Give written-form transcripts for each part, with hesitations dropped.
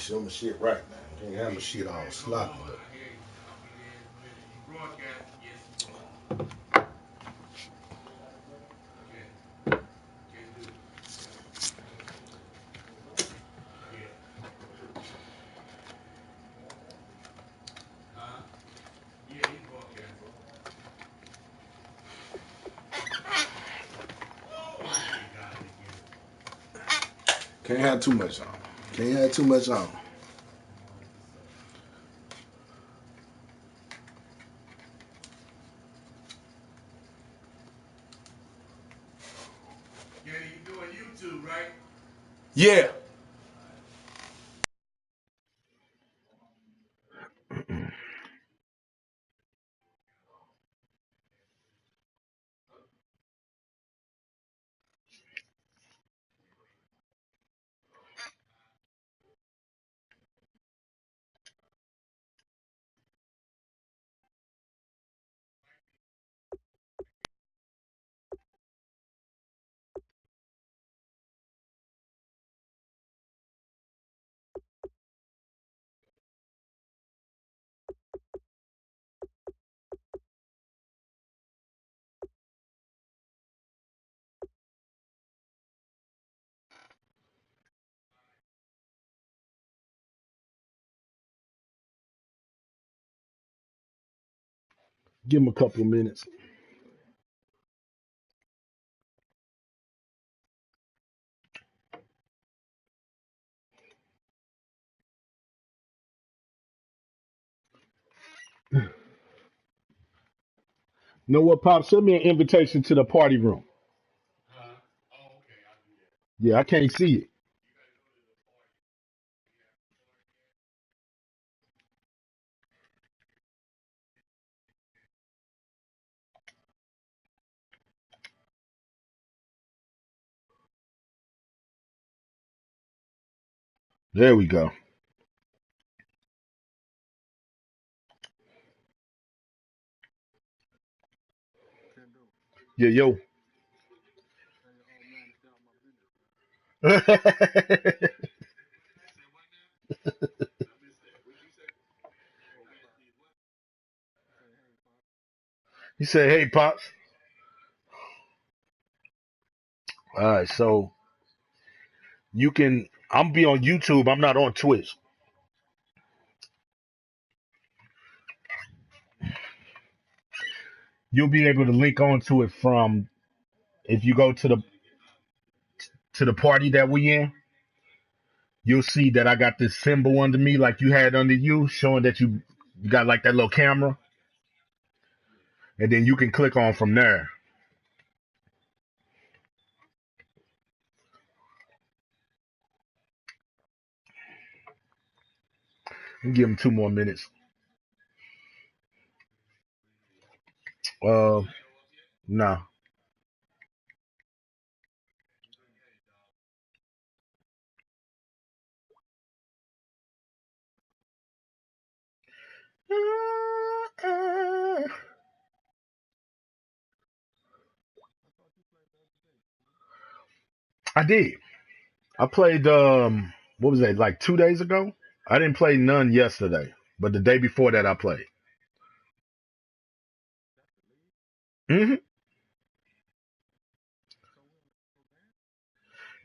sure my shit right, man. Can't have my shit all sloppy. Can't have too much on. Can't have too much on. Yeah. Give him a couple of minutes. Know what, Pop? Send me an invitation to the party room. Yeah, I can't see it. There we go. Yeah, yo. He said, "Hey, Pops." All right, so you can. I'm be on YouTube. I'm not on Twitch. You'll be able to link onto it from if you go to the party that we in. You'll see that I got this symbol under me, like you had under you, showing that you got like that little camera, and then you can click on from there. And give them 2 more minutes. Uh, no. I did. I played. What was that? Like 2 days ago. I didn't play none yesterday, but the day before that I played. hmm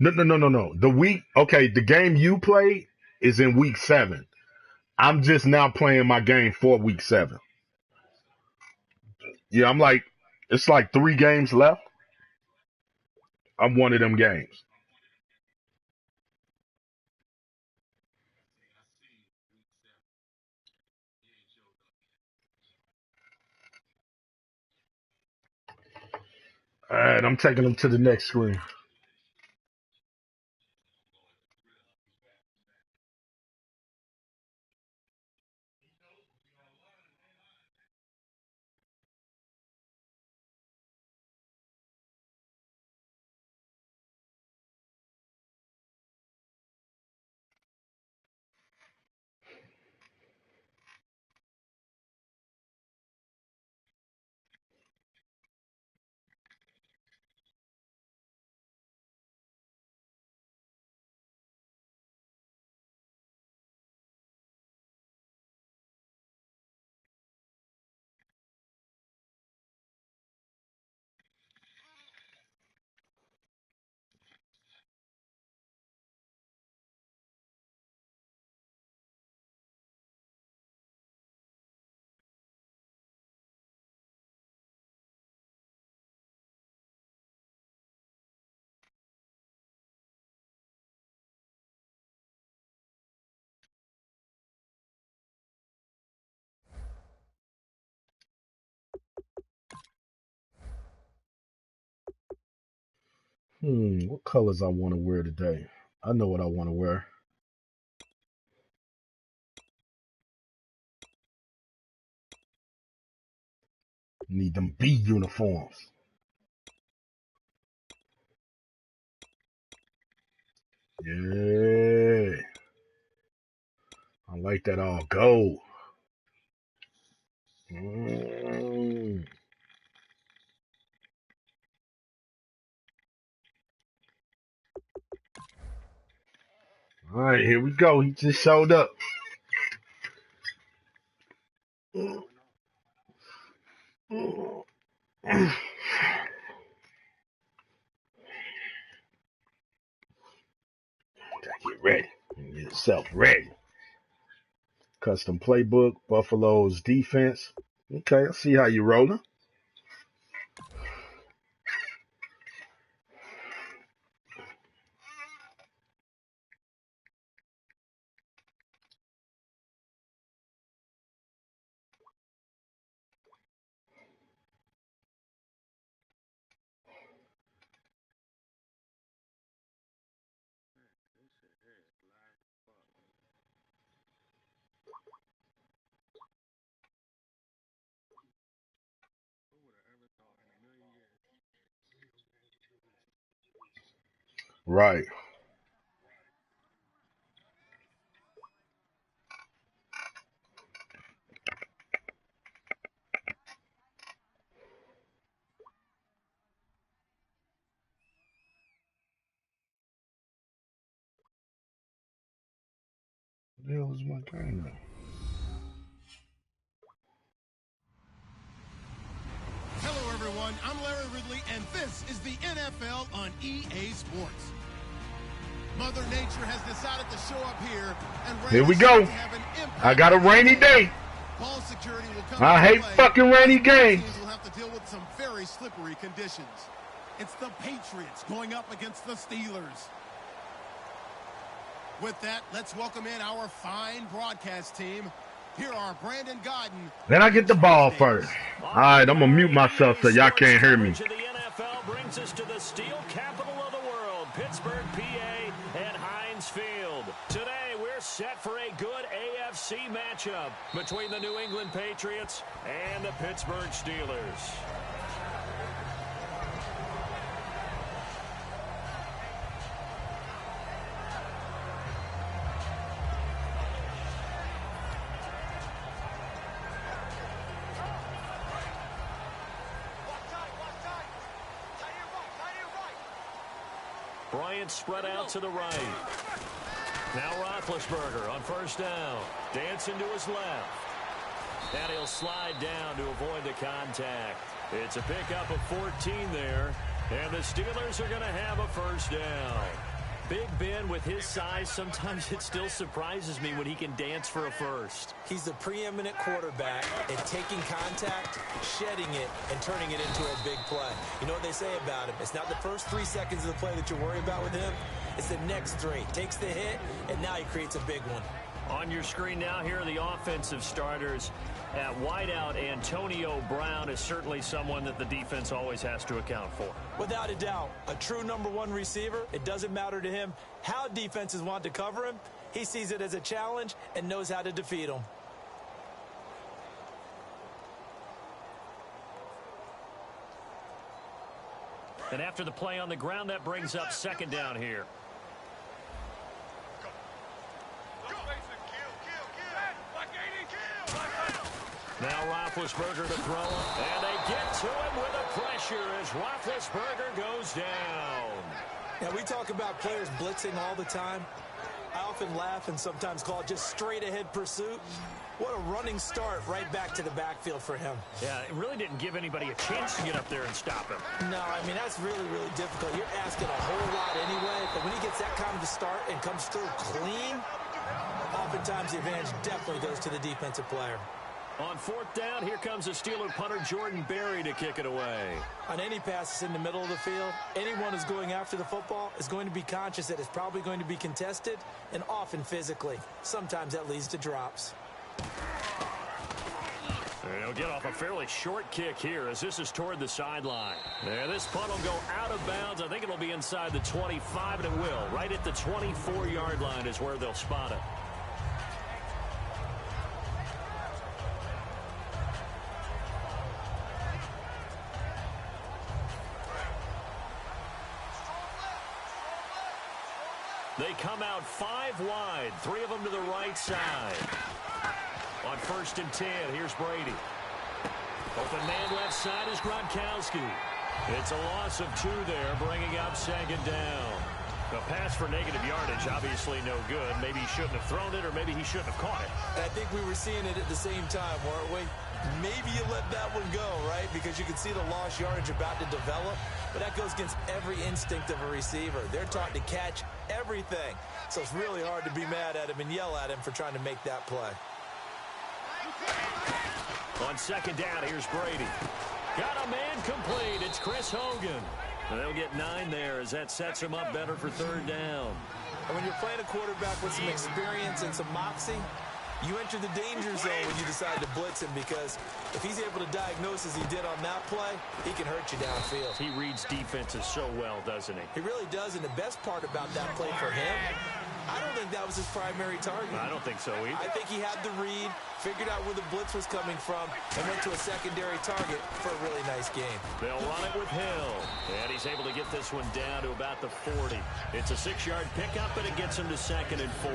No, no, no, no, no. The week. Okay, the game you played is in week 7. I'm just now playing my game for week 7. Yeah, I'm like, it's like 3 games left. I'm one of them games. All right, I'm taking them to the next screen. What colors I want to wear today? I know what I want to wear. Need them B uniforms. Yeah. I like that all gold. Mm. All right, here we go. He just showed up. Gotta get ready. Get yourself ready. Custom playbook, Buffalo's defense. Okay, I see how you rolling. Right. What the hell is my game now? Hello, everyone. I'm Larry Ridley, and this is the NFL on EA Sports. Mother Nature has decided to show up here, and Here we go. I got a rainy day. Ball security will come. I hate fucking rainy games. Teams will have to deal with some very slippery conditions. It's the Patriots going up against the Steelers. With that, let's welcome in our fine broadcast team. Here are Brandon Godden. Then I get the ball first. All right, I'm going to mute myself so y'all can't hear me. The NFL brings us to the steel capital of the world, Pittsburgh, PA, and Heinz Field. Today, we're set for a good AFC matchup between the New England Patriots and the Pittsburgh Steelers. Bryant spread out to the right. Now Roethlisberger on first down. Dancing to his left. And he'll slide down to avoid the contact. It's a pickup of 14 there. And the Steelers are going to have a first down. Big Ben, with his size, sometimes it still surprises me when he can dance for a first. He's the preeminent quarterback at taking contact, shedding it, and turning it into a big play. You know what they say about him? It's not the first 3 seconds of the play that you worry about with him. It's the next 3. Takes the hit, and now he creates a big one. On your screen now, here are the offensive starters. At wideout, Antonio Brown is certainly someone that the defense always has to account for. Without a doubt, a true #1 receiver. It doesn't matter to him how defenses want to cover him. He sees it as a challenge and knows how to defeat them. And after the play on the ground, that brings up second down here. Now Roethlisberger to throw, and they get to him with the pressure as Roethlisberger goes down. Now, we talk about players blitzing all the time. I often laugh and sometimes call it just straight-ahead pursuit. What a running start right back to the backfield for him. Yeah, it really didn't give anybody a chance to get up there and stop him. No, I mean, that's really, really difficult. You're asking a whole lot anyway, but when he gets that kind of a start and comes through clean, oftentimes the advantage definitely goes to the defensive player. On fourth down, here comes the Steeler punter Jordan Berry to kick it away. On any passes in the middle of the field, anyone who's going after the football is going to be conscious that it's probably going to be contested and often physically. Sometimes that leads to drops. He'll get off a fairly short kick here as this is toward the sideline. And this punt will go out of bounds. I think it'll be inside the 25, and it will. Right at the 24-yard line is where they'll spot it. They come out 5 wide, 3 of them to the right side. On 1st and 10, here's Brady. Open man left side is Gronkowski. It's a loss of 2 there, bringing up 2nd down. A pass for negative yardage, obviously no good. Maybe he shouldn't have thrown it, or maybe he shouldn't have caught it. I think we were seeing it at the same time, weren't we? Maybe you let that one go, right? Because you can see the lost yardage about to develop. But that goes against every instinct of a receiver. They're taught to catch everything. So it's really hard to be mad at him and yell at him for trying to make that play. On 2nd down, here's Brady. Got a man complete. It's Chris Hogan. And they'll get 9 there as that sets him up better for 3rd down. And when you're playing a quarterback with some experience and some moxie, you enter the danger zone when you decide to blitz him, because if he's able to diagnose as he did on that play, he can hurt you downfield. He reads defenses so well, doesn't he? He really does, and the best part about that play for him, I don't think that was his primary target. I don't think so either. I think he had the read, figured out where the blitz was coming from, and went to a secondary target for a really nice game. They'll run it with Hill, and he's able to get this one down to about the 40. It's a 6-yard pickup, and it gets him to 2nd and 4.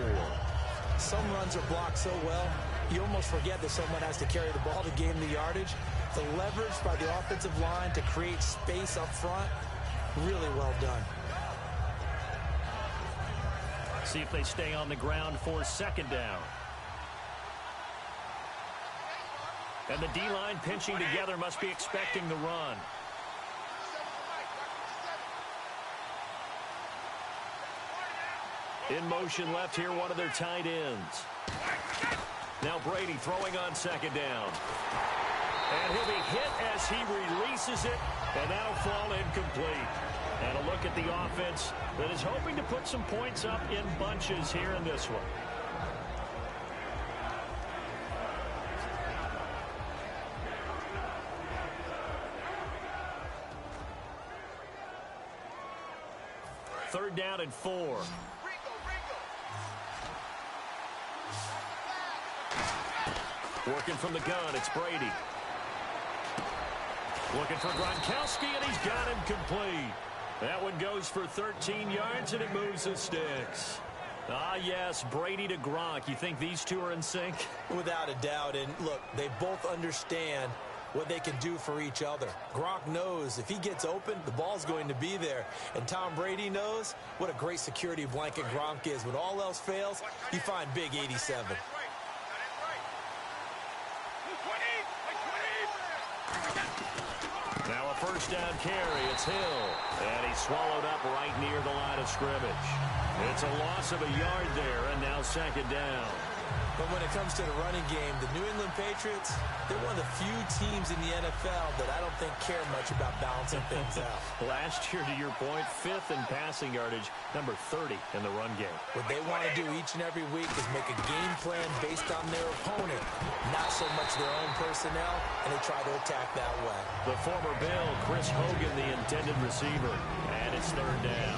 Some runs are blocked so well, you almost forget that someone has to carry the ball to gain the yardage. The leverage by the offensive line to create space up front, really well done. See if they stay on the ground for 2nd down. And the D-line pinching together must be expecting the run. In motion left here, one of their tight ends. Now Brady throwing on 2nd down. And he'll be hit as he releases it, and that'll fall incomplete. And a look at the offense that is hoping to put some points up in bunches here in this one. Third down and 4. Working from the gun, it's Brady. Looking for Gronkowski, and he's got him complete. That one goes for 13 yards, and it moves the sticks. Ah, yes, Brady to Gronk. You think these two are in sync? Without a doubt, and look, they both understand what they can do for each other. Gronk knows if he gets open, the ball's going to be there. And Tom Brady knows what a great security blanket Gronk is. When all else fails, you find big 87. Now a 1st down carry. It's Hill. And he's swallowed up right near the line of scrimmage. It's a loss of a yard there, and now 2nd down. But when it comes to the running game, the New England Patriots, they're one of the few teams in the NFL that I don't think care much about balancing things out. Last year, to your point, 5th in passing yardage, number 30 in the run game. What they want to do each and every week is make a game plan based on their opponent, not so much their own personnel, and they try to attack that way. The former Bill, Chris Hogan, the intended receiver, and it's 3rd down.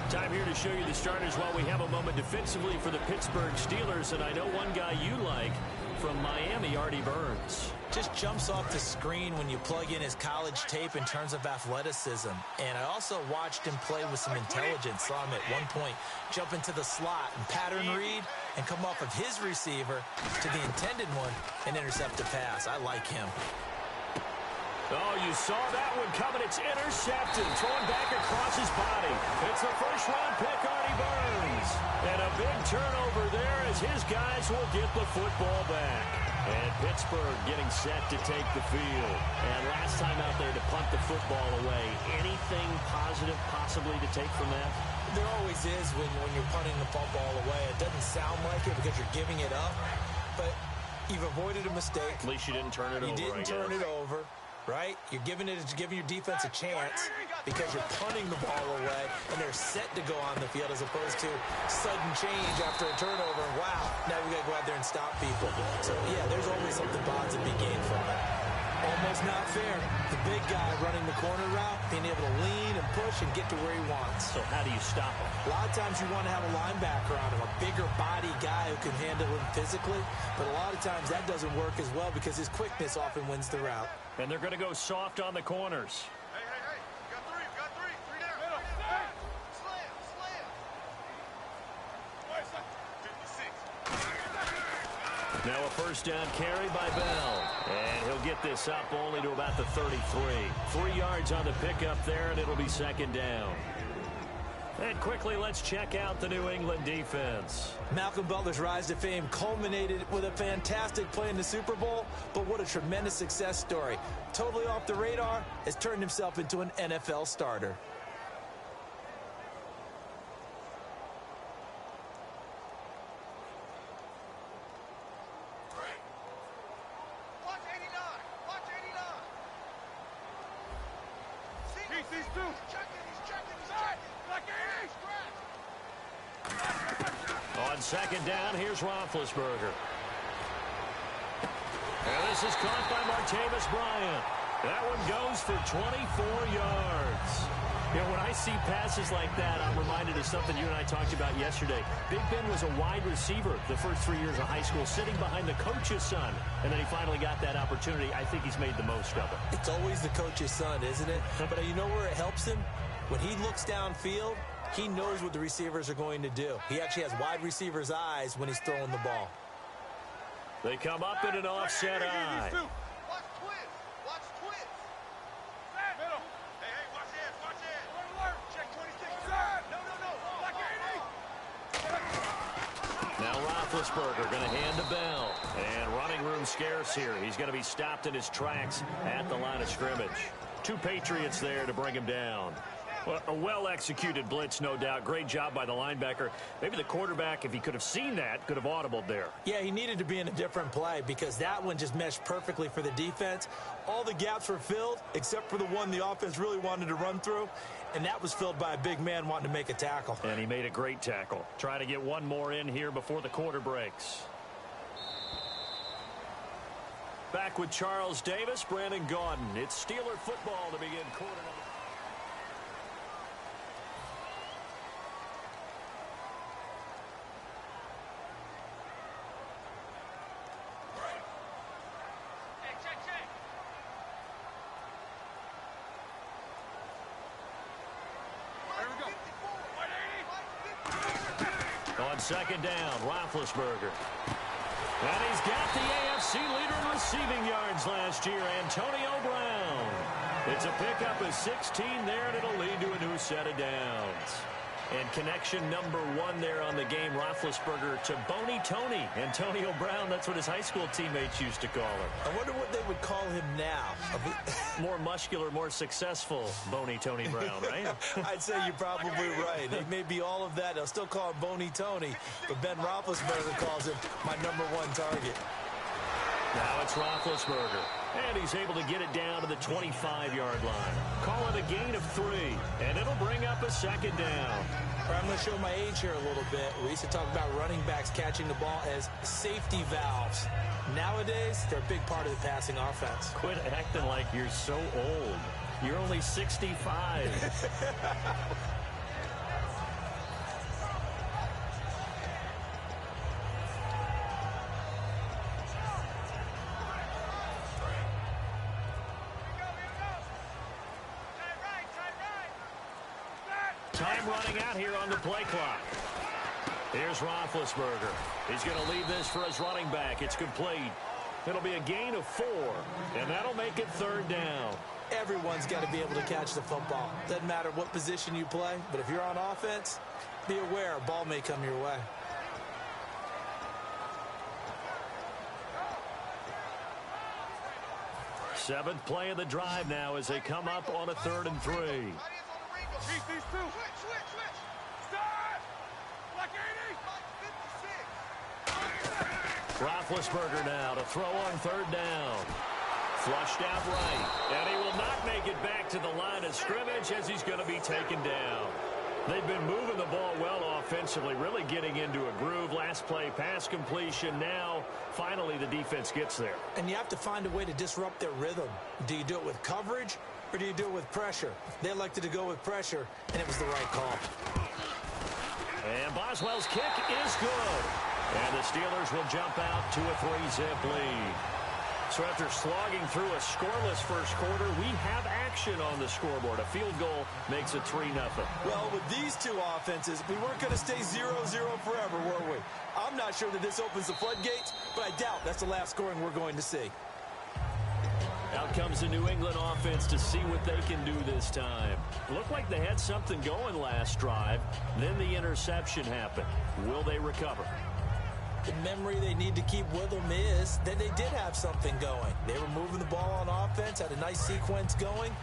Time here to show you the starters while we have a moment defensively for the Pittsburgh Steelers. And I know one guy you like from Miami, Artie Burns. Just jumps off the screen when you plug in his college tape in terms of athleticism. And I also watched him play with some intelligence. Saw him at one point jump into the slot and pattern read and come off of his receiver to the intended one and intercept a pass. I like him. Oh, you saw that one coming. It's intercepted. Throwing back across his body. It's the 1st-round pick, Artie Burns. And a big turnover there as his guys will get the football back. And Pittsburgh getting set to take the field. And last time out there to punt the football away. Anything positive possibly to take from that? There always is when you're punting the football away. It doesn't sound like it because you're giving it up. But you've avoided a mistake. At least you didn't turn it over. You didn't turn it over. right? You're giving your defense a chance because you're punting the ball away, and they're set to go on the field as opposed to sudden change after a turnover. And wow, now we got to go out there and stop people. So, yeah, there's always something positive to be gained from it. Almost not fair. The big guy running the corner route, being able to lean and push and get to where he wants. So how do you stop him? A lot of times you want to have a linebacker on him, a bigger body guy who can handle him physically. But a lot of times that doesn't work as well because his quickness often wins the route. And they're going to go soft on the corners. Hey. Got three. Three down. Middle. Slam. 56. Now a first down carry by Bell. And he'll get this up only to about the 33. 3 yards on the pickup there, and it'll be second down. And quickly, let's check out the New England defense. Malcolm Butler's rise to fame culminated with a fantastic play in the Super Bowl, but what a tremendous success story. Totally off the radar, has turned himself into an NFL starter. He's checking. On second down, here's Roethlisberger. And this is caught by Martavis Bryant. That one goes for 24 yards. You know, when I see passes like that, I'm reminded of something you and I talked about yesterday. Big Ben was a wide receiver the first 3 years of high school, sitting behind the coach's son. And then he finally got that opportunity. I think he's made the most of it. It's always the coach's son, isn't it? But you know where it helps him? When he looks downfield, he knows what the receivers are going to do. He actually has wide receivers' eyes when he's throwing the ball. They come up in an offset eye. Watch twist. Middle. Hey, watch it. Alert. Check 26. No. Black 80. Now Roethlisberger going to hand to Bell. And running room scarce here. He's going to be stopped in his tracks at the line of scrimmage. 2 Patriots there to bring him down. Well, a well-executed blitz, no doubt. Great job by the linebacker. Maybe the quarterback, if he could have seen that, could have audibled there. Yeah, he needed to be in a different play because that one just meshed perfectly for the defense. All the gaps were filled except for the one the offense really wanted to run through, and that was filled by a big man wanting to make a tackle. And he made a great tackle. Trying to get one more in here before the quarter breaks. Back with Charles Davis, Brandon Gaudin. It's Steeler football to begin quarter number. On second down, Roethlisberger. And he's got the AFC leader in receiving yards last year, Antonio Brown. It's a pickup of 16 there, and it'll lead to a new set of downs. And connection number 1 there on the game, Roethlisberger to Boney Tony. Antonio Brown, that's what his high school teammates used to call him. I wonder what they would call him now. More muscular, more successful Boney Tony Brown, right? I'd say you're probably right. It may be all of that. They'll still call him Boney Tony, but Ben Roethlisberger calls him my number 1 target. Now it's Roethlisberger, and he's able to get it down to the 25-yard line. Call it a gain of 3, and it'll bring up a second down. I'm going to show my age here a little bit. We used to talk about running backs catching the ball as safety valves. Nowadays, they're a big part of the passing offense. Quit acting like you're so old. You're only 65. Time running out here on the play clock. Here's Roethlisberger. He's going to leave this for his running back. It's complete. It'll be a gain of 4, and that'll make it third down. Everyone's got to be able to catch the football. Doesn't matter what position you play, but if you're on offense, be aware a ball may come your way. Seventh play of the drive now as they come up on a 3rd and 3. These 2. Switch. Start! Black 80! Roethlisberger now to throw on 3rd down. Flushed out right. And he will not make it back to the line of scrimmage as he's going to be taken down. They've been moving the ball well offensively, really getting into a groove. Last play, pass completion. Now, finally, the defense gets there. And you have to find a way to disrupt their rhythm. Do you do it with coverage, or do you do it with pressure? They elected to go with pressure, and it was the right call. And Boswell's kick is good. And the Steelers will jump out to a 3-zip lead. So after slogging through a scoreless first quarter, we have action on the scoreboard. A field goal makes it 3-0. Well, with these two offenses, we weren't going to stay 0-0 forever, were we? I'm not sure that this opens the floodgates, but I doubt that's the last scoring we're going to see. Out comes the New England offense to see what they can do this time. Looked like they had something going last drive. Then the interception happened. Will they recover? The memory they need to keep with them is that they did have something going. They were moving the ball on offense, had a nice sequence going.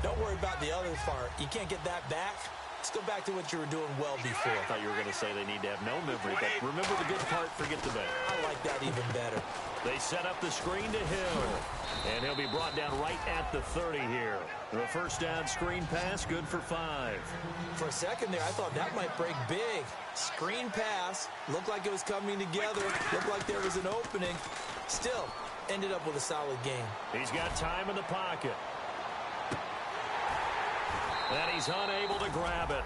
Don't worry about the other part. You can't get that back. Let's go back to what you were doing well before. I thought you were going to say they need to have no memory, but remember the good part, forget the bad. I like that even better. They set up the screen to Hill, and he'll be brought down right at the 30 here. The first down screen pass, good for 5. For a second there, I thought that might break big. Screen pass, looked like it was coming together, looked like there was an opening. Still, ended up with a solid game. He's got time in the pocket. And he's unable to grab it.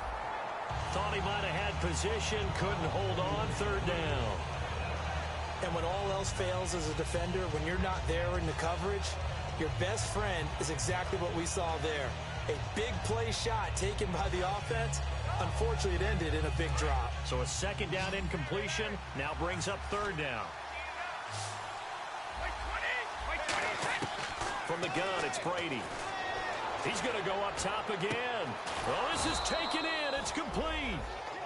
Thought he might have had position, couldn't hold on, 3rd down. And when all else fails as a defender, when you're not there in the coverage, your best friend is exactly what we saw there. A big play shot taken by the offense. Unfortunately, it ended in a big drop. So a 2nd down incompletion now brings up 3rd down. From the gun, it's Brady. He's going to go up top again. Well, this is taken in. It's complete.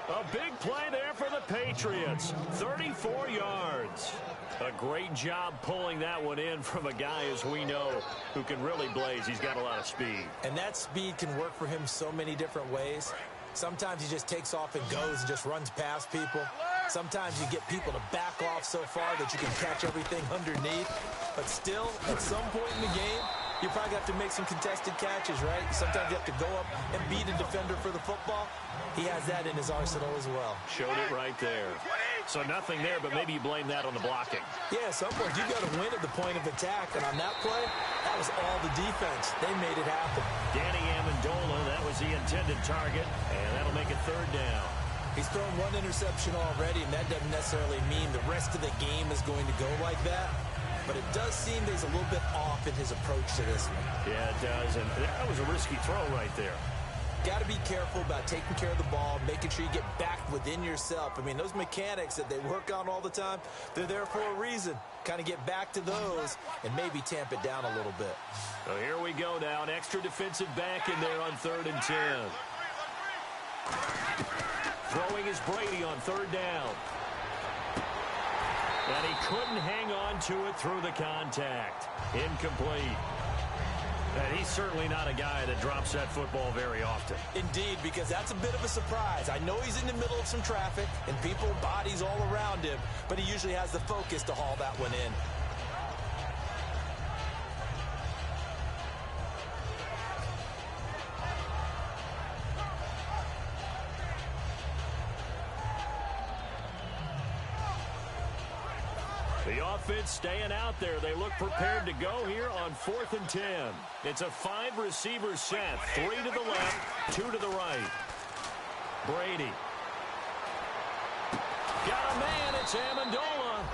A big play there for the Patriots. 34 yards. A great job pulling that one in from a guy, as we know, who can really blaze. He's got a lot of speed. And that speed can work for him so many different ways. Sometimes he just takes off and goes and just runs past people. Sometimes you get people to back off so far that you can catch everything underneath. But still, at some point in the game, you probably have to make some contested catches, right? Sometimes you have to go up and beat a defender for the football. He has that in his arsenal as well. Showed it right there. So nothing there, but maybe you blame that on the blocking. Yeah, at some point you got to win at the point of attack. And on that play, that was all the defense. They made it happen. Danny Amendola, that was the intended target, and that'll make it 3rd down. He's thrown 1 interception already, and that doesn't necessarily mean the rest of the game is going to go like that. But it does seem that he's a little bit off in his approach to this one. Yeah, it does, and that was a risky throw right there. Got to be careful about taking care of the ball, making sure you get back within yourself. I mean, those mechanics that they work on all the time, they're there for a reason. Kind of get back to those and maybe tamp it down a little bit. So here we go now. An extra defensive back in there on 3rd and 10. Throwing is Brady on 3rd down. And he couldn't hang on to it through the contact. Incomplete. And he's certainly not a guy that drops that football very often. Indeed, because that's a bit of a surprise. I know he's in the middle of some traffic and people, bodies all around him, but he usually has the focus to haul that one in. The offense staying out there. They look prepared to go here on 4th and 10. It's a 5-receiver set. 3 to the left, 2 to the right. Brady. Got a man. It's Amendola.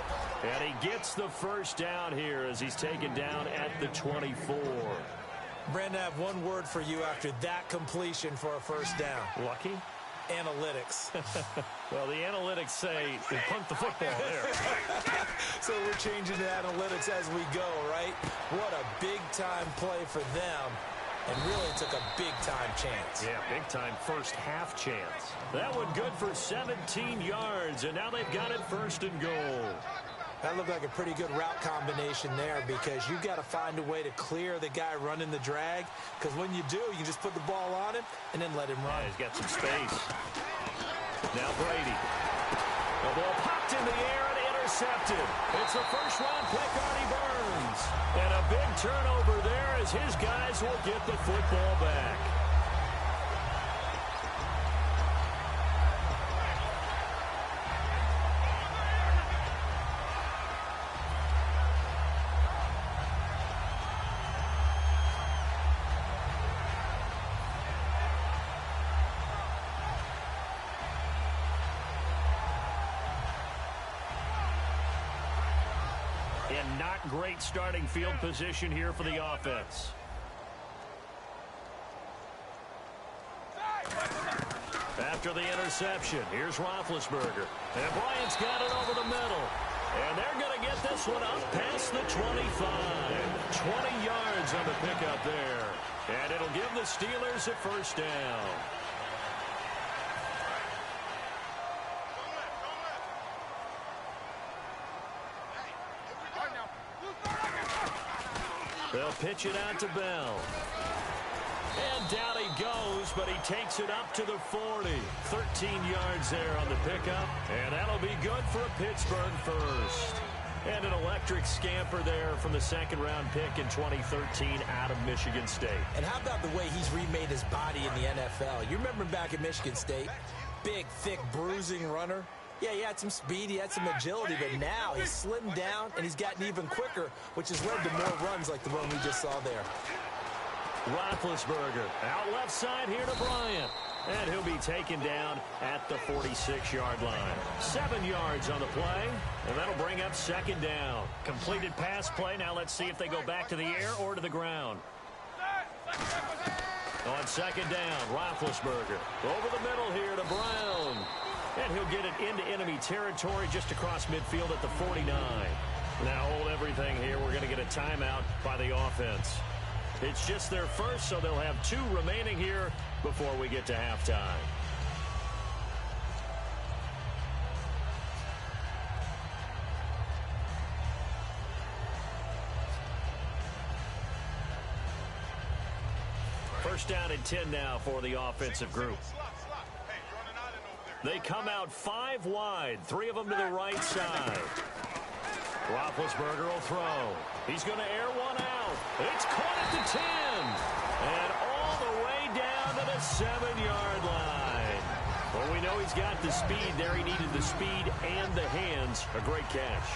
And he gets the first down here as he's taken down at the 24. Brandon, I have one word for you after that completion for a first down. Lucky? Analytics. Well, the analytics say they punt the football there. So we're changing to analytics as we go, right? What a big-time play for them. And really took a big-time chance. Yeah, big-time first half chance. That one good for 17 yards, and now they've got it 1st and goal. That looked like a pretty good route combination there because you've got to find a way to clear the guy running the drag. Because when you do, you just put the ball on him and then let him run. Yeah, he's got some space. Now Brady. The ball popped in the air and intercepted. It's a first-round pick, Artie Burns. And a big turnover there as his guys will get the football back. And not great starting field position here for the offense. After the interception, here's Roethlisberger. And Bryant's got it over the middle. And they're going to get this one up past the 25. 20 yards on the pickup there. And it'll give the Steelers a first down. They'll pitch it out to Bell. And down he goes, but he takes it up to the 40. 13 yards there on the pickup. And that'll be good for a Pittsburgh first. And an electric scamper there from the second-round pick in 2013 out of Michigan State. And how about the way he's remade his body in the NFL? You remember him back at Michigan State? Big, thick, bruising runner. Yeah, he had some speed, he had some agility, but now he's slimmed down and he's gotten even quicker, which has led to more runs like the one we just saw there. Roethlisberger out left side here to Bryant. And he'll be taken down at the 46-yard line. 7 yards on the play, and that'll bring up second down. Completed pass play. Now let's see if they go back to the air or to the ground. On second down, Roethlisberger over the middle here to Brown. And he'll get it into enemy territory just across midfield at the 49. Now hold everything here. We're going to get a timeout by the offense. It's just their first, so they'll have 2 remaining here before we get to halftime. First down and 10 now for the offensive group. They come out 5 wide, 3 of them to the right side. Roethlisberger will throw. He's going to air one out. It's caught at the 10. And all the way down to the 7-yard line. Well, we know he's got the speed there. He needed the speed and the hands. A great catch.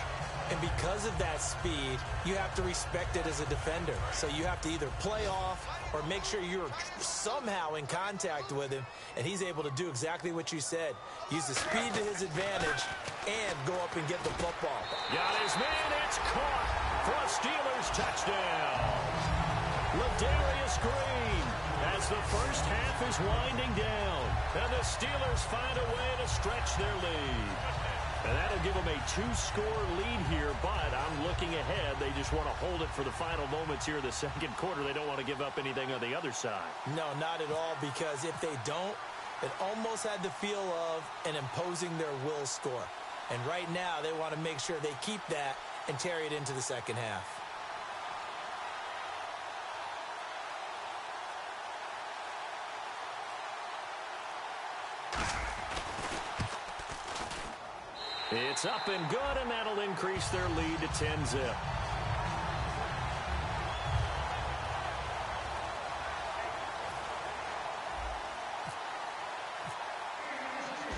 And because of that speed, you have to respect it as a defender. So you have to either play off or make sure you're somehow in contact with him. And he's able to do exactly what you said. Use the speed to his advantage and go up and get the football. Got his man. It's caught for a Steelers touchdown. Ladarius Green as the first half is winding down. And the Steelers find a way to stretch their lead. And that'll give them a 2-score lead here, but I'm looking ahead. They just want to hold it for the final moments here in the second quarter. They don't want to give up anything on the other side. No, not at all, because if they don't, it almost had the feel of an imposing their will score. And right now, they want to make sure they keep that and carry it into the second half. It's up and good, and that'll increase their lead to 10-zip.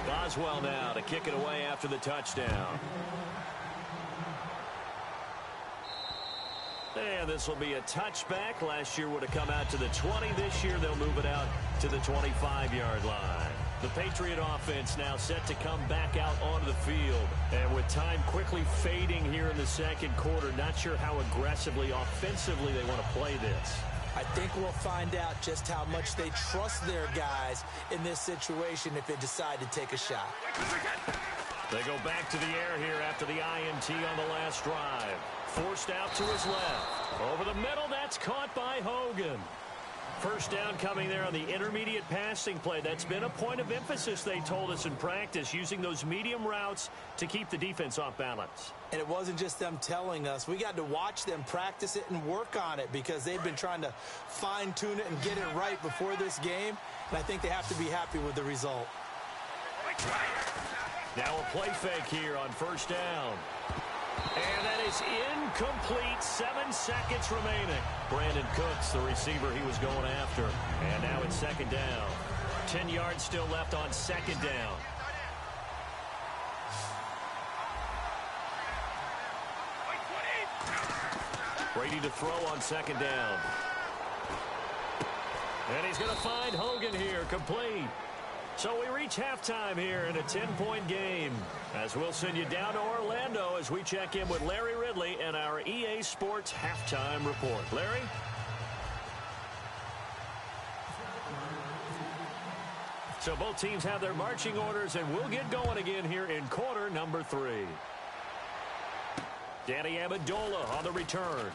Boswell now to kick it away after the touchdown. And this will be a touchback. Last year would have come out to the 20. This year they'll move it out to the 25-yard line. The Patriot offense now set to come back out onto the field. And with time quickly fading here in the second quarter, not sure how aggressively, offensively they want to play this. I think we'll find out just how much they trust their guys in this situation if they decide to take a shot. They go back to the air here after the INT on the last drive. Forced out to his left. Over the middle, that's caught by Hogan. First down coming there on the intermediate passing play. That's been a point of emphasis, they told us in practice, using those medium routes to keep the defense off balance. And it wasn't just them telling us. We got to watch them practice it and work on it because they've been trying to fine-tune it and get it right before this game. And I think they have to be happy with the result. Now a play fake here on first down. And that is incomplete. 7 seconds remaining. Brandon Cooks, the receiver he was going after. And now it's second down. 10 yards still left on second down. Brady to throw on second down. And he's going to find Hogan here, complete. So we reach halftime here in a 10-point game as we'll send you down to Orlando as we check in with Larry Ridley and our EA Sports Halftime Report. Larry? So both teams have their marching orders, and we'll get going again here in quarter number 3. Danny Amendola on the return.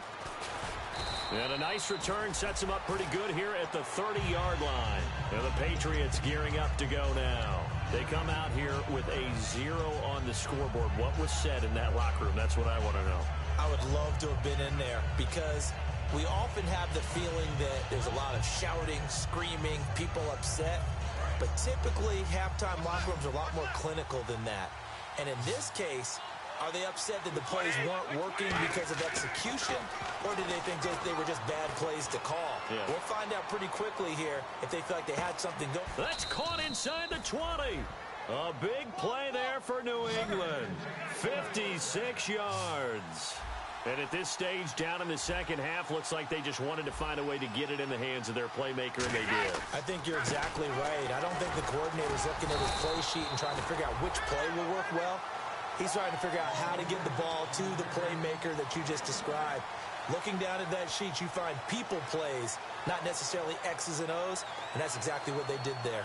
And a nice return sets him up pretty good here at the 30-yard line. And the Patriots gearing up to go now. They come out here with a 0 on the scoreboard. What was said in that locker room? That's what I want to know. I would love to have been in there because we often have the feeling that there's a lot of shouting, screaming, people upset. But typically, halftime locker rooms are a lot more clinical than that. And in this case, are they upset that the plays weren't working because of execution, or do they think they were just bad plays to call? Yeah. We'll find out pretty quickly here if they feel like they had something going. That's caught inside the 20. A big play there for New England. 56 yards. And at this stage, down in the second half, looks like they just wanted to find a way to get it in the hands of their playmaker, and they did. I think you're exactly right. I don't think the coordinator's looking at his play sheet and trying to figure out which play will work well. He's trying to figure out how to get the ball to the playmaker that you just described. Looking down at that sheet, you find people plays, not necessarily X's and O's, and that's exactly what they did there.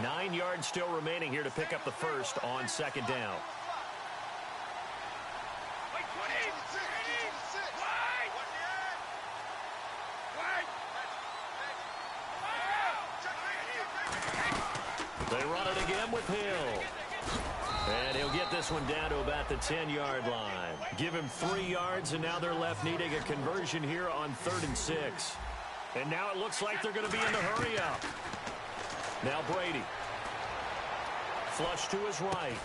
Nine yards still remaining here to pick up the first on second down. They run it again with Hill. And he'll get this one down to about the 10-yard line. Give him 3 yards, and now they're left needing a conversion here on 3rd and 6. And now it looks like they're going to be in the hurry-up. Now Brady. Flush to his right.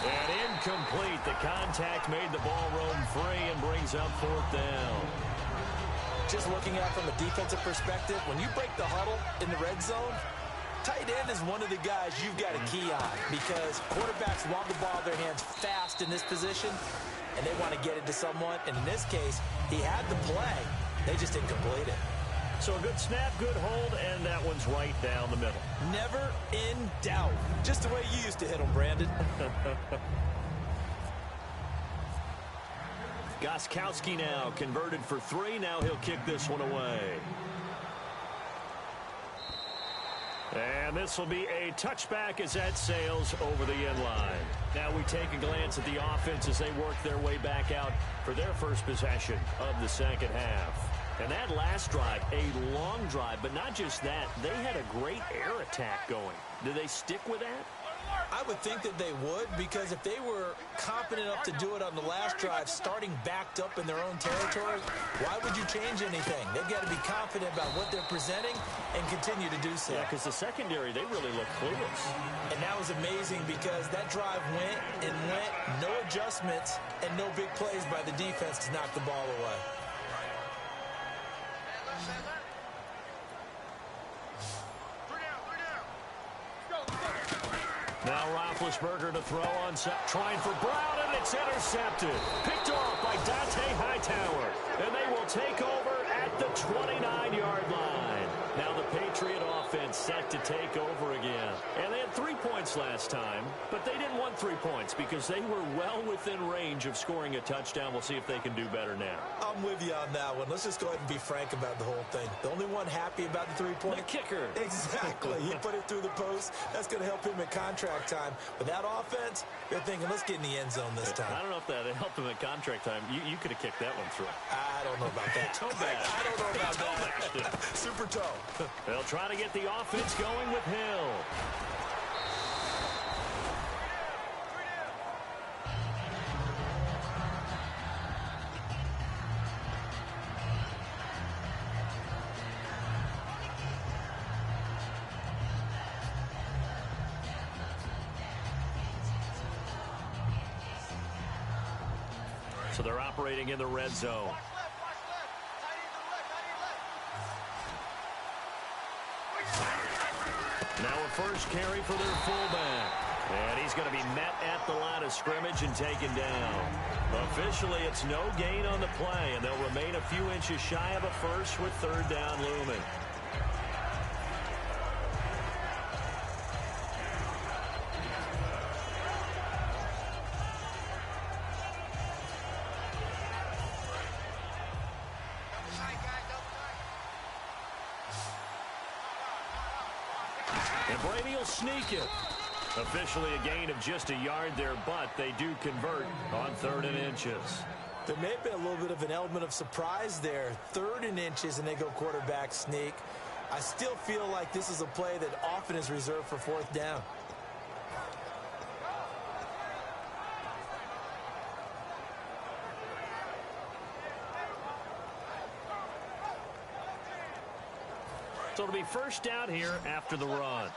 And incomplete. The contact made the ball roam free and brings up 4th down. Just looking at it from a defensive perspective, when you break the huddle in the red zone, tight end is one of the guys you've got to key on because quarterbacks want the ball in their hands fast in this position, and they want to get it to someone. And in this case, he had the play. They just didn't complete it. So a good snap, good hold, and that one's right down the middle. Never in doubt. Just the way you used to hit them, Brandon. Gostkowski now converted for 3. Now he'll kick this one away. And this will be a touchback as that sails over the end line. Now we take a glance at the offense as they work their way back out for their first possession of the second half. And that last drive, a long drive, but not just that. They had a great air attack going. Do they stick with that? I would think that they would, because if they were confident enough to do it on the last drive, starting backed up in their own territory, why would you change anything? They've got to be confident about what they're presenting and continue to do so. Yeah, because the secondary, they really look clueless. And that was amazing because that drive went and went, no adjustments, and no big plays by the defense to knock the ball away. Now Roethlisberger to throw on, trying for Brown, and it's intercepted. Picked off by Dante Hightower. And they will take over at the 29-yard line. Now the Patriot offense set to take over again. And they had 3 points last time, but they didn't want 3 points because they were well within range of scoring a touchdown. We'll see if they can do better now. I'm with you on that one. Let's just go ahead and be frank about the whole thing. The only one happy about the 3-point? The kicker. Exactly. He put it through the post. That's going to help him at contract time. But that offense, they're thinking, let's get in the end zone this time. I don't know if that helped him at contract time. You could have kicked that one through. I don't know about that. Toe bag. I don't know about that. Super toe. They'll try to get the offense going with Hill. So they're operating in the red zone. Now a first carry for their fullback. And he's going to be met at the line of scrimmage and taken down. Officially, it's no gain on the play, and they'll remain a few inches shy of a first with third down looming. And Brady will sneak it. Officially a gain of just a yard there, but they do convert on 3rd and inches. There may have been a little bit of an element of surprise there. 3rd and inches, and they go quarterback sneak. I still feel like this is a play that often is reserved for 4th down. So it'll be first down here after the run.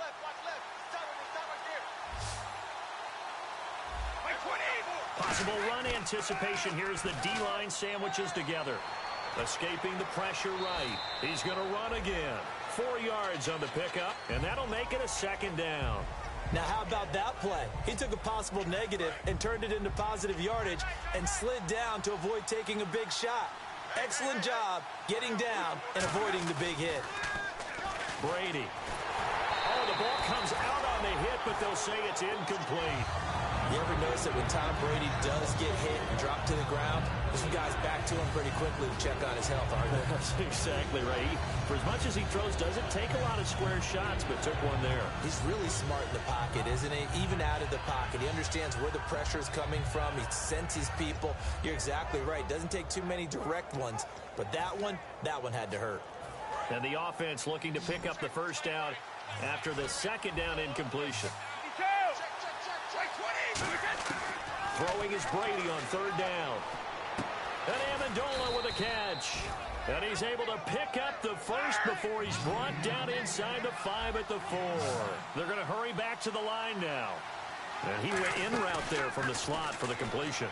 Possible run anticipation here as the D-line sandwiches together. Escaping the pressure right. He's going to run again. 4 yards on the pickup, and that'll make it a 2nd down. Now, how about that play? He took a possible negative and turned it into positive yardage and slid down to avoid taking a big shot. Excellent job getting down and avoiding the big hit. Brady. Oh, the ball comes out on the hit, but they'll say it's incomplete. You ever notice that when Tom Brady does get hit and drop to the ground, there's some guys back to him pretty quickly to check on his health, aren't they? That's exactly right. For as much as he throws, doesn't take a lot of square shots, but took one there. He's really smart in the pocket, isn't he? Even out of the pocket. He understands where the pressure is coming from. He senses people. You're exactly right. Doesn't take too many direct ones. But that one had to hurt. And the offense looking to pick up the first down after the 2nd down incompletion. Throwing is Brady on 3rd down. And Amendola with a catch. And he's able to pick up the first before he's brought down inside the 5 at the 4. They're going to hurry back to the line now. And he went in route there from the slot for the completion.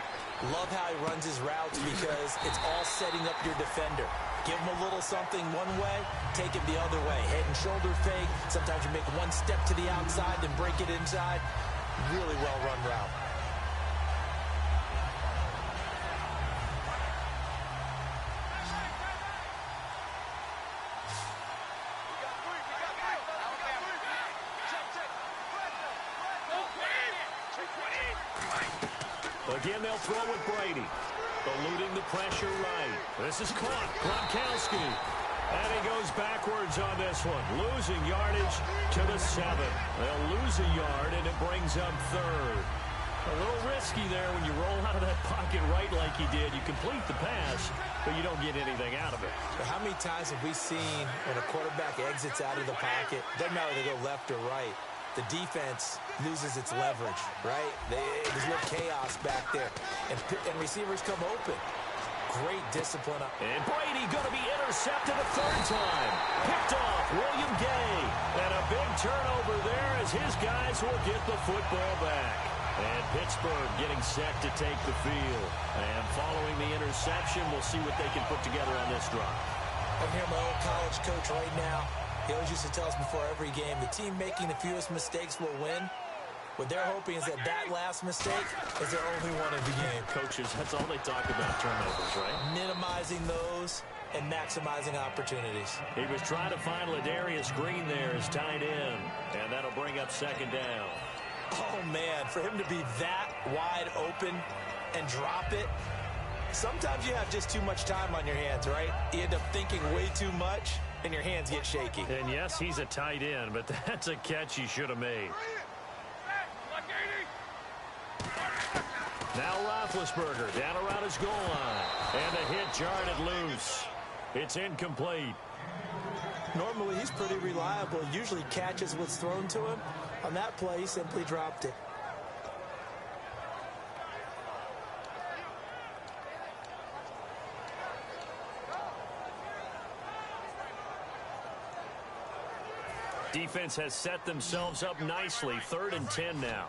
Love how he runs his routes because it's all setting up your defender. Give him a little something one way, take him the other way. Head and shoulder fake. Sometimes you make one step to the outside, then break it inside. Really well-run route. Again, they'll throw with Brady. Eluding the pressure right. This is caught. Gronkowski. And he goes backwards on this one. Losing yardage to the 7. They'll lose a yard, and it brings up 3rd. A little risky there when you roll out of that pocket right like he did. You complete the pass, but you don't get anything out of it. But how many times have we seen when a quarterback exits out of the pocket, doesn't matter whether they go left or right, the defense loses its leverage, right? There's a little chaos back there, and receivers come open. Great discipline. And Brady going to be intercepted a 3rd time. Picked off William Gay. And a big turnover there as his guys will get the football back. And Pittsburgh getting set to take the field. And following the interception, we'll see what they can put together on this drive. I'm here, my old college coach right now. He always used to tell us before every game, the team making the fewest mistakes will win. What they're hoping is that last mistake is their only one of the game. Coaches, that's all they talk about, turnovers, right? Minimizing those and maximizing opportunities. He was trying to find Ladarius Green there as tight end, and that'll bring up 2nd down. Oh, man, for him to be that wide open and drop it, sometimes you have just too much time on your hands, right? You end up thinking way too much, and your hands get shaky. And yes, he's a tight end, but that's a catch he should have made. Now Roethlisberger down around his goal line. And the hit jarred it loose. It's incomplete. Normally, he's pretty reliable. Usually catches what's thrown to him. On that play, he simply dropped it. Defense has set themselves up nicely. 3rd and 10 now.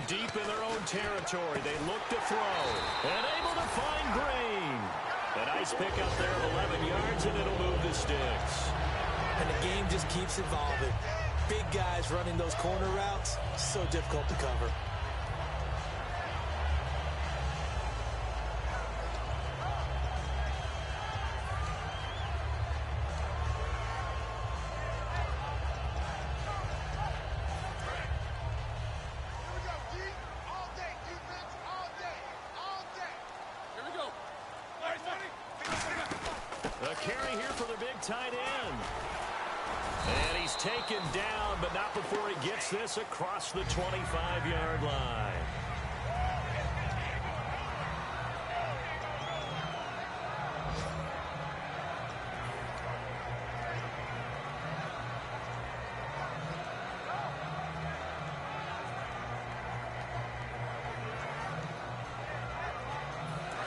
deep in their own territory. They look to throw. And able to find Green. A nice pickup there of 11 yards, and it'll move the sticks. And the game just keeps evolving. Big guys running those corner routes, so difficult to cover. A carry here for the big tight end. And he's taken down, but not before he gets this across the 25-yard line.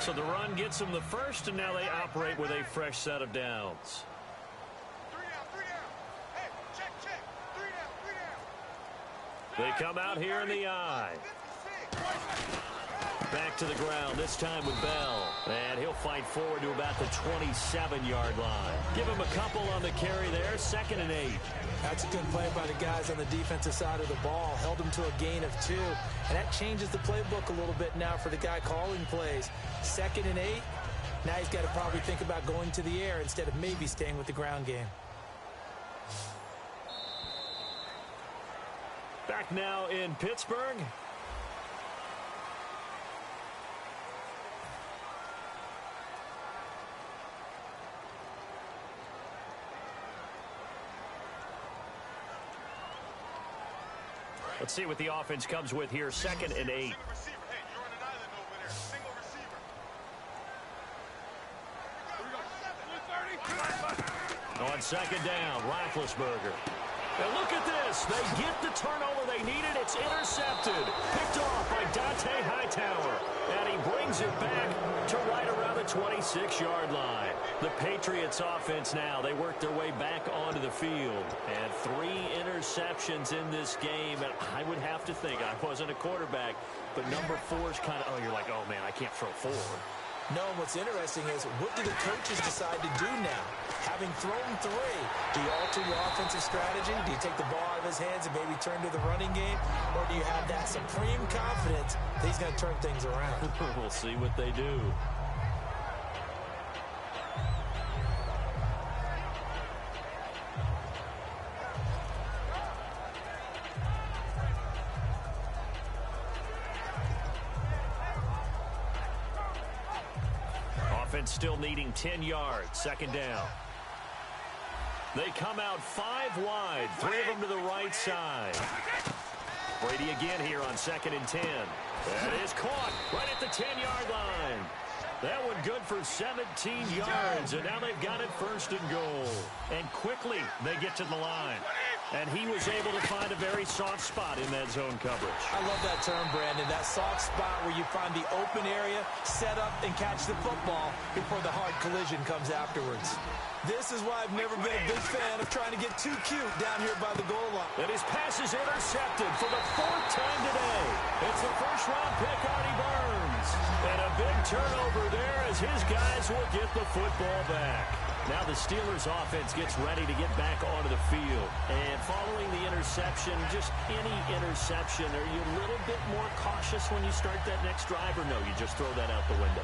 So the run gets them the first, and now they operate with a fresh set of downs. They come out here in the eye. Back to the ground, this time with Bell. And he'll fight forward to about the 27-yard line. Give him a couple on the carry there, 2nd and 8. That's a good play by the guys on the defensive side of the ball. Held them to a gain of 2. And that changes the playbook a little bit now for the guy calling plays. 2nd and 8. Now he's got to probably think about going to the air instead of maybe staying with the ground game. Back now in Pittsburgh. Let's see what the offense comes with here. 2nd and 8. On 2nd down, Roethlisberger. And look at this. They get the turnover they needed. It's intercepted. Picked off by Dante Hightower. And he brings it back to right around the 26-yard line. The Patriots offense now, they work their way back onto the field. And 3 interceptions in this game. And I would have to think, I wasn't a quarterback, but number 4 is kind of, oh, you're like, oh, man, I can't throw 4. No, what's interesting is what do the coaches decide to do now? Having thrown 3, do you alter your offensive strategy? Do you take the ball out of his hands and maybe turn to the running game? Or do you have that supreme confidence that he's going to turn things around? We'll see what they do. Offense still needing 10 yards. 2nd down. They come out 5 wide. 3 of them to the right side. Brady again here on 2nd and 10. That is caught right at the 10-yard line. That one good for 17 yards, and now they've got it 1st and goal. And quickly they get to the line. And he was able to find a very soft spot in that zone coverage. I love that term, Brandon. That soft spot where you find the open area, set up, and catch the football before the hard collision comes afterwards. This is why I've never been a big fan of trying to get too cute down here by the goal line. And his pass is intercepted for the 4th time today. It's the first-round pick, Artie Burns. And a big turnover there as his guys will get the football back. Now the Steelers offense gets ready to get back onto the field. And following the interception, just any interception, are you a little bit more cautious when you start that next drive, or no, you just throw that out the window?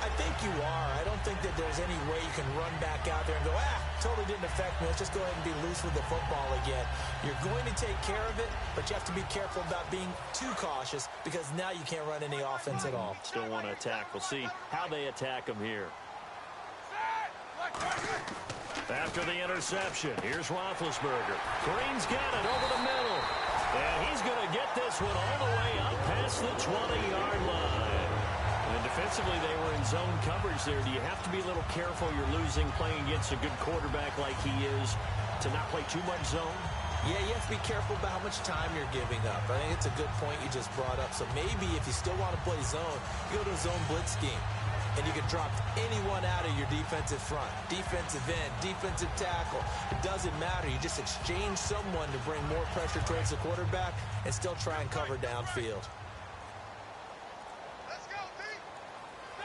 I think you are. I don't think that there's any way you can run back out there and go, totally didn't affect me. Let's just go ahead and be loose with the football again. You're going to take care of it, but you have to be careful about being too cautious because now you can't run any offense at all. Still want to attack. We'll see how they attack them here. After the interception, here's Roethlisberger. Green's got it over the middle. And he's going to get this one all the way up past the 20-yard line. And defensively, they were in zone coverage there. Do you have to be a little careful? You're losing, playing against a good quarterback like he is, to not play too much zone? Yeah, you have to be careful about how much time you're giving up. I think it's a good point you just brought up. So maybe if you still want to play zone, you go to a zone blitz scheme. And you can drop anyone out of your defensive front, defensive end, defensive tackle. It doesn't matter. You just exchange someone to bring more pressure towards the quarterback and still try and cover downfield.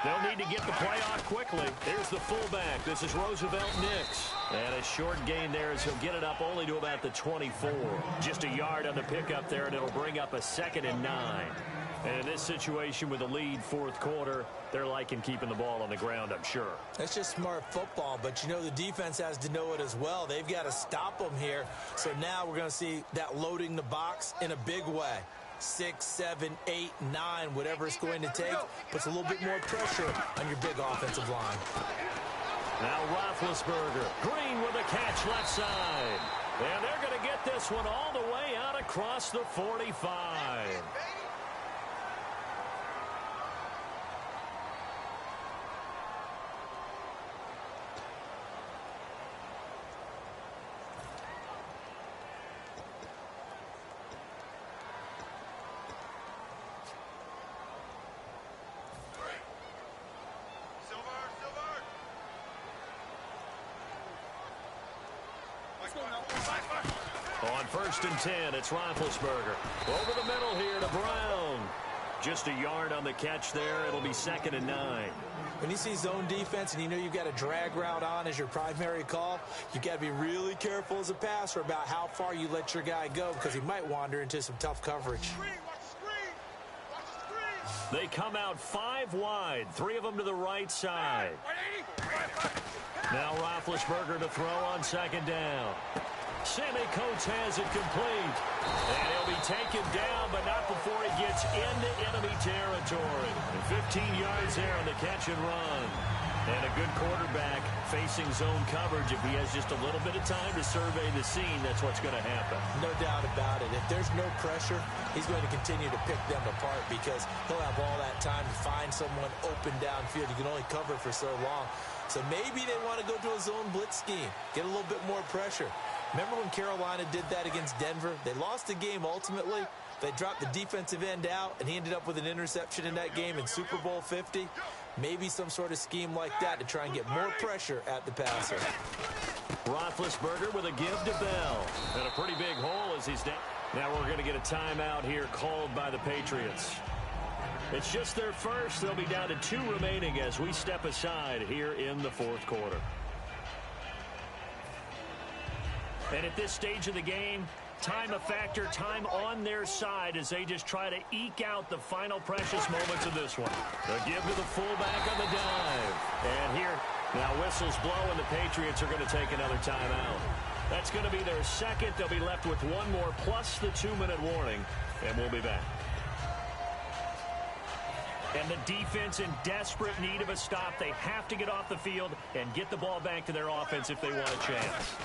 They'll need to get the play off quickly. Here's the fullback. This is Roosevelt Nix. And a short gain there as he'll get it up only to about the 24. Just a yard on the pickup there, and it'll bring up a 2nd and 9. And in this situation with a lead fourth quarter, they're liking keeping the ball on the ground, I'm sure. That's just smart football, but you know the defense has to know it as well. They've got to stop them here. So now we're going to see that loading the box in a big way. 6, 7, 8, 9, whatever it's going to take, puts a little bit more pressure on your big offensive line. Now Roethlisberger, Green with a catch left side. And they're going to get this one all the way out across the 45. On 1st and 10, it's Roethlisberger. Over the middle here to Brown. Just a yard on the catch there. It'll be 2nd and 9. When you see zone defense and you know you've got a drag route on as your primary call, you've got to be really careful as a passer about how far you let your guy go because he might wander into some tough coverage. They come out 5 wide, 3 of them to the right side. Now Roethlisberger to throw on 2nd down. Sammy Coates has it complete. And he'll be taken down, but not before he gets into enemy territory. And 15 yards there on the catch and run. And a good quarterback facing zone coverage. If he has just a little bit of time to survey the scene, that's what's going to happen. No doubt about it. If there's no pressure, he's going to continue to pick them apart because he'll have all that time to find someone open downfield. You can only cover for so long. So maybe they want to go to a zone blitz scheme, get a little bit more pressure. Remember when Carolina did that against Denver? They lost the game ultimately. They dropped the defensive end out, and he ended up with an interception in that game in Super Bowl 50. Maybe some sort of scheme like that to try and get more pressure at the passer. Roethlisberger with a give to Bell. And a pretty big hole as he's down. Now we're going to get a timeout here called by the Patriots. It's just their first. They'll be down to 2 remaining as we step aside here in the fourth quarter. And at this stage of the game, time a factor, time on their side as they just try to eke out the final precious moments of this one. The give to the fullback on the dive. And here, now whistles blow and the Patriots are going to take another timeout. That's going to be their second. They'll be left with 1 more plus the 2-minute warning, and we'll be back. And the defense in desperate need of a stop. They have to get off the field and get the ball back to their offense if they want a chance.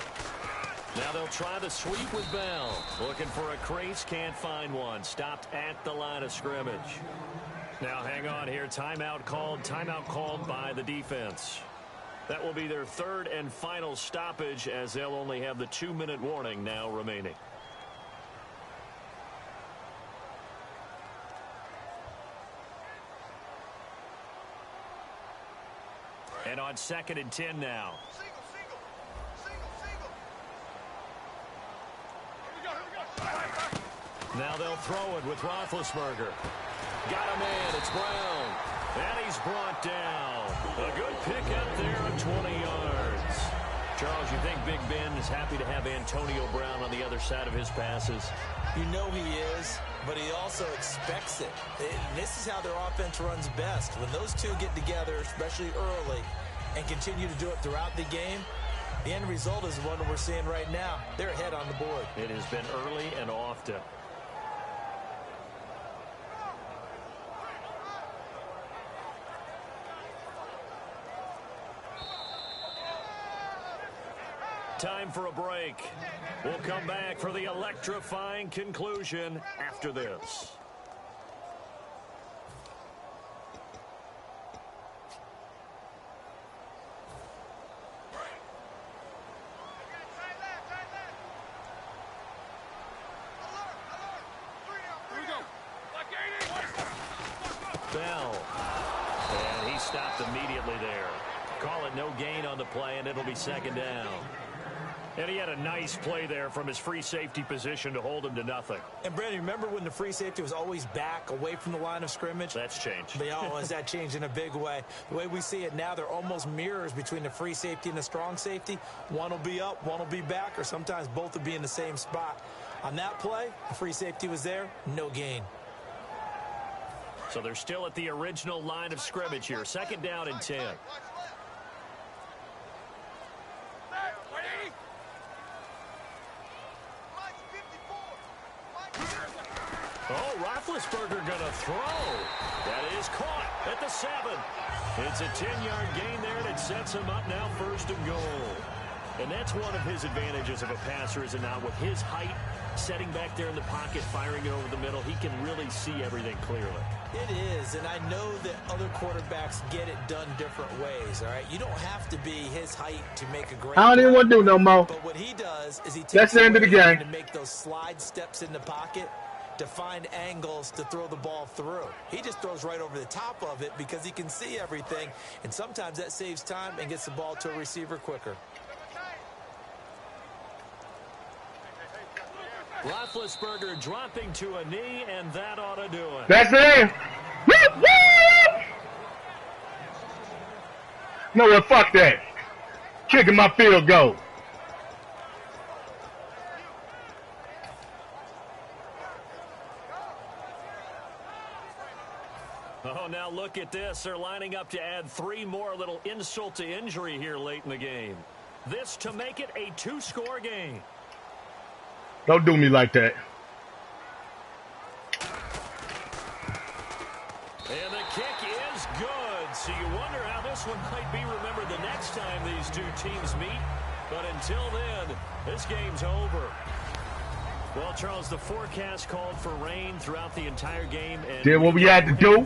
Now they'll try the sweep with Bell. Looking for a crease, can't find one. Stopped at the line of scrimmage. Now hang on here. Timeout called by the defense. That will be their 3rd and final stoppage as they'll only have the 2-minute warning now remaining. And on 2nd and 10 now. Now they'll throw it with Roethlisberger. Got a man. It's Brown. And he's brought down. A good pickup there of 20 yards. Charles, you think Big Ben is happy to have Antonio Brown on the other side of his passes? You know he is, but he also expects it. This is how their offense runs best. When those two get together, especially early, and continue to do it throughout the game, the end result is the one we're seeing right now. They're ahead on the board. It has been early and often. Time for a break. We'll come back for the electrifying conclusion after this. Bell. And he stopped immediately there. Call it no gain on the play, and it'll be 2nd down. And he had a nice play there from his free safety position to hold him to nothing. And, Brandon, remember when the free safety was always back away from the line of scrimmage? That's changed. But, oh, has that changed in a big way? The way we see it now, they're almost mirrors between the free safety and the strong safety. One will be up, one will be back, or sometimes both will be in the same spot. On that play, the free safety was there, no gain. So they're still at the original line of scrimmage here. 2nd down and 10. Oh, Roethlisberger gonna throw. That is caught at the 7. It's a 10-yard gain there, and it sets him up now 1st and goal. And that's one of his advantages of a passer, is it not? With his height, setting back there in the pocket, firing it over the middle, he can really see everything clearly. It is, and I know that other quarterbacks get it done different ways, all right? You don't have to be his height to make a great I don't even want to do no more. But what he does is he takes That's the end of the game. to make those slide steps in the pocket to find angles to throw the ball through. He just throws right over the top of it because he can see everything, and sometimes that saves time and gets the ball to a receiver quicker. Roethlisberger dropping to a knee, and that ought to do it. That's it. Woo, woo! No, what? Fuck that. Kicking my field goal. Oh, now look at this. They're lining up to add 3 more, little insult to injury here late in the game. This to make it a 2-score game. Don't do me like that. And the kick is good. So you wonder how this one might be remembered the next time these two teams meet. But until then, this game's over. Well, Charles, the forecast called for rain throughout the entire game. And did what we had to do.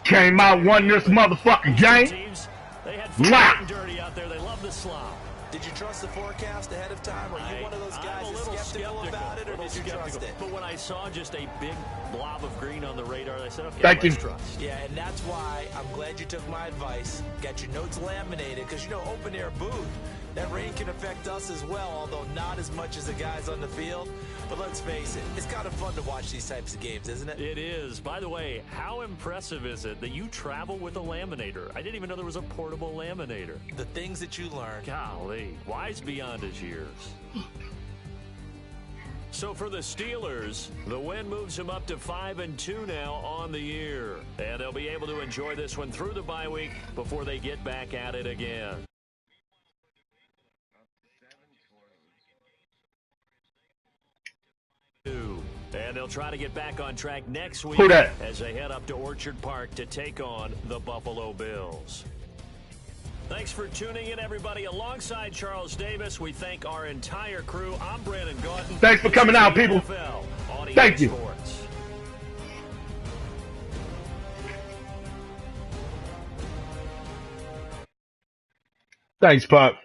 Came out, won this motherfucking game. Teams, they had fun dirty out there. They love the slop. Did you trust the forecast ahead of time? Or are you one of those guys that's skeptical about it, or did you trust it? But when I saw just a big blob of green on the radar, I said, okay, Thank you. Trust. Yeah, and that's why I'm glad you took my advice. Got your notes laminated, because, you know, open-air booth, that rain can affect us as well, although not as much as the guys on the field. But let's face it, it's kind of fun to watch these types of games, isn't it? It is. By the way, how impressive is it that you travel with a laminator? I didn't even know there was a portable laminator. The things that you learn. Golly, wise beyond his years. So for the Steelers, the win moves them up to 5-2 now on the year. And they'll be able to enjoy this one through the bye week before they get back at it again. And they'll try to get back on track next week as they head up to Orchard Park to take on the Buffalo Bills. Thanks for tuning in, everybody. Alongside Charles Davis, we thank our entire crew. I'm Brandon Gauton. Thanks for coming out, people. Thank you. Sports. Thanks, Pop.